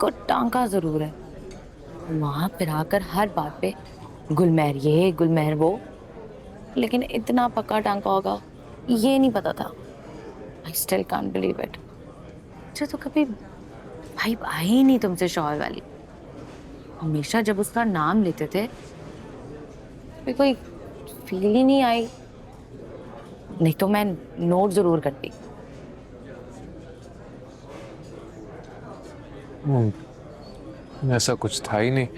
को टांका जरूर है। वहां फिर आकर हर बात पे गुलमेहर ये गुलमेहर वो, लेकिन इतना पक्का टांका होगा ये नहीं पता था। I still can't believe it. अच्छा तो कभी भाई आई ही नहीं तुमसे शौहर वाली। हमेशा जब उसका नाम लेते थे तो कोई फील ही नहीं आई। नहीं तो मैं नोट जरूर करती। ऐसा कुछ था ही नहीं।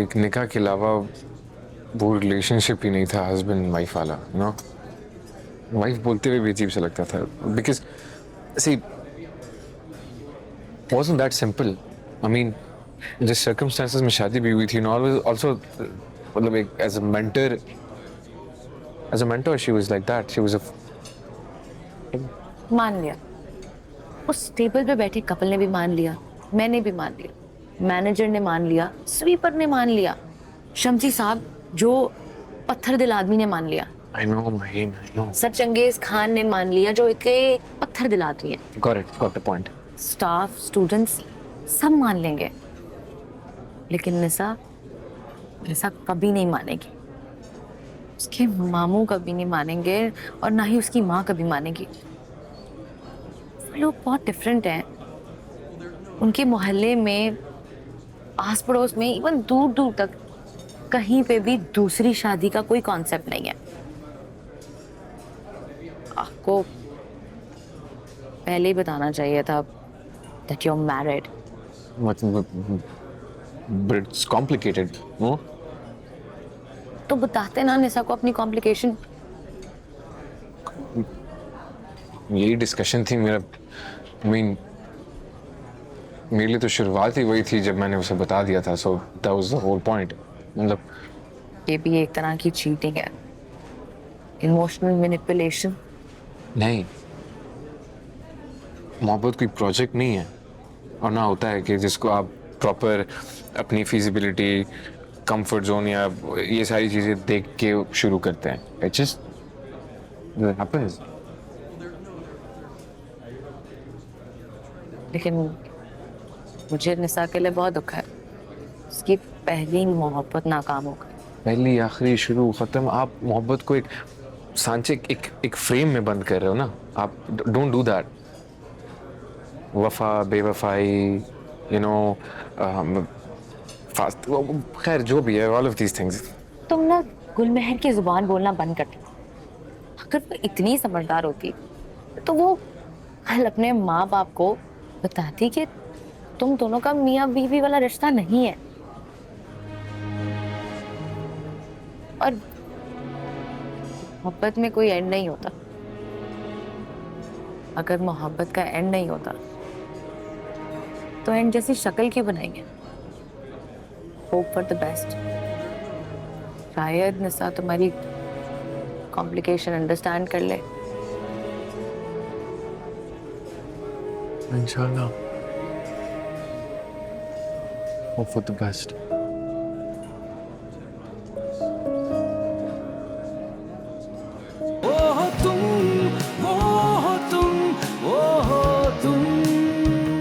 एक निकाह के अलावा वो रिलेशनशिप ही नहीं था हस्बैंड वाइफ वाला, यू नो। वाइफ बोलते हुए भी अजीब सा लगता था because she wasn't that simple. I mean, जिस सर्कमस्टेंसेस में शादी भी हुई थी, and also मतलब एक as a mentor she was like that. She was a मान लिया, उस टेबल पे बैठे कपल ने भी मान लिया, मैंने भी मान लिया, मैनेजर ने मान लिया, स्वीपर ने मान लिया, शमसी साहब जो पत्थर दिल आदमी ने मान लिया, I know, Maheen, I know. Sir Changez Khan ने मान लिया जो एक पत्थर दिल आदमी है। Got the point. Staff students सब मान लेंगे, लेकिन निसा निसा कभी नहीं मानेगी। उसके मामू कभी नहीं मानेंगे और ना ही उसकी माँ कभी मानेगी। लोग बहुत डिफरेंट हैं। उनके मोहल्ले में, आस पड़ोस में, इवन दूर दूर तक कहीं पे भी दूसरी शादी का कोई कॉन्सेप्ट नहीं है। आपको पहले ही बताना चाहिए था that you're married. But it's complicated, no? तो बताते ना निशा को अपनी कॉम्प्लिकेशन। यही डिस्कशन थी मेरा। I mean, मेरे लिए तो शुरुआत ही वही थी जब मैंने उसे बता दिया था, so that was the whole point. मतलब ये भी एक तरह की चीटिंग है, इमोशनल मैनिपुलेशन। नहीं, मोहब्बत कोई प्रोजेक्ट नहीं है और ना होता है कि जिसको आप प्रॉपर अपनी फिजिबिलिटी, कंफर्ट जोन या ये सारी चीजें देख के शुरू करते हैं। It just happens. लेकिन मुझे निशा के लिए बहुत दुख है, उसकी पहली मोहब्बत नाकाम हो गई। पहली आखिरी शुरू खत्म। आप मोहब्बत को एक सांचे एक फ्रेम में बंद कर रहे हो ना। आप डोंट डू दैट। वफा, बेवफाई, यू नो, फास्ट, खैर जो भी है, ऑल ऑफ दीज थिंग्स। तुम ना गुलमेहर की जुबान बोलना बंद कर दो। अगर वो इतनी समझदार होती तो वो कल अपने माँ बाप को बताती कि तुम दोनों का मियाँ बीवी वाला रिश्ता नहीं है। और मोहब्बत में कोई एंड नहीं होता। अगर मोहब्बत का एंड नहीं होता तो एंड जैसी शक्ल क्यों बनाएंगे? Hope for the best. शायद निशा तुम्हारी कॉम्प्लिकेशन अंडरस्टैंड कर ले। इंशाल्लाह, होप फॉर द बेस्ट।